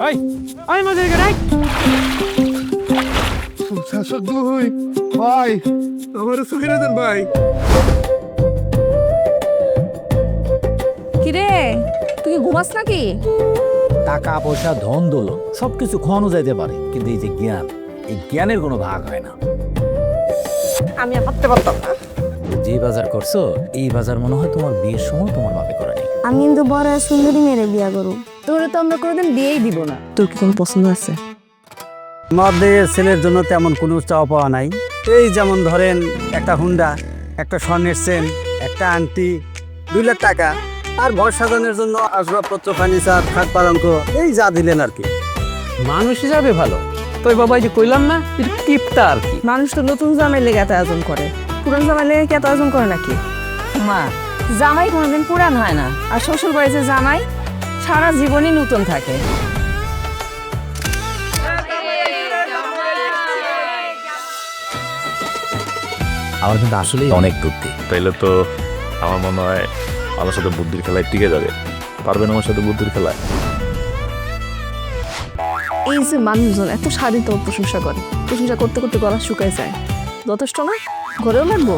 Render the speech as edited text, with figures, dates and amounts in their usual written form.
এই এই মজা করে দুই ভাই আমার সুবিধা দেন ভাই। কিরে তুই কি ঘুমাস নাকি? টাকা পয়সা ধন দৌলত সবকিছু খোয়ানো যাইতে পারে, কিন্তু এই যে জ্ঞান, এই জ্ঞানের কোনো ভাগ হয় না। আমি আর ভাবতে পারতাম না। যে বাজার করছো এই বাজার মনে হয় তোমার বিয়ের সময় তোমার বাপে করেনি। আমি কিন্তু বড় সুন্দরী মেরে বিয়া করব। তোরে তো আমরা কোনোদিন বিয়েই দিব না। তোর কি কোনো পছন্দ আছে? আমাদের ছেলের জন্য তেমন কোনো চাওয়া পাওয়া নাই। এই যেমন ধরেন একটা হুন্ডা, একটা স্বর্ণের চেন, একটা আংটি, 2 লাখ টাকা, আর ঘর সাজানোর জন্য আসবাবপত্র, ফার্নিচার, খাট পালঙ্ক, এই যা দিলেন আর কি। মানুষ হিসাবে ভালো। তোই বাবা এই যে কইলাম না, এটা কিপটা আর কি। মানুষ তো নতুন জামাই লেগে এত আয়োজন করে, পুরান জামাই লেগে কি এত আয়োজন করে নাকি? মা, জামাই কোনোদিন পুরান হয় না, আর শ্বশুর বাড়ি যে জামাই সারা জীবনই নতুন থাকে। আমার কিন্তু আসলেই অনেক বুদ্ধি। তাইলে তো আমার মনে হয় আমার সাথে বুদ্ধির খেলায় টিকে যাবে। পারবেন আমার সাথে বুদ্ধির খেলায়? এই যে মানুষজন এত স্বাধীনতা প্রশংসা করে, প্রশংসা করতে করতে গলা শুকায় যায়, যথেষ্ট না? ঘরেও লাগবো।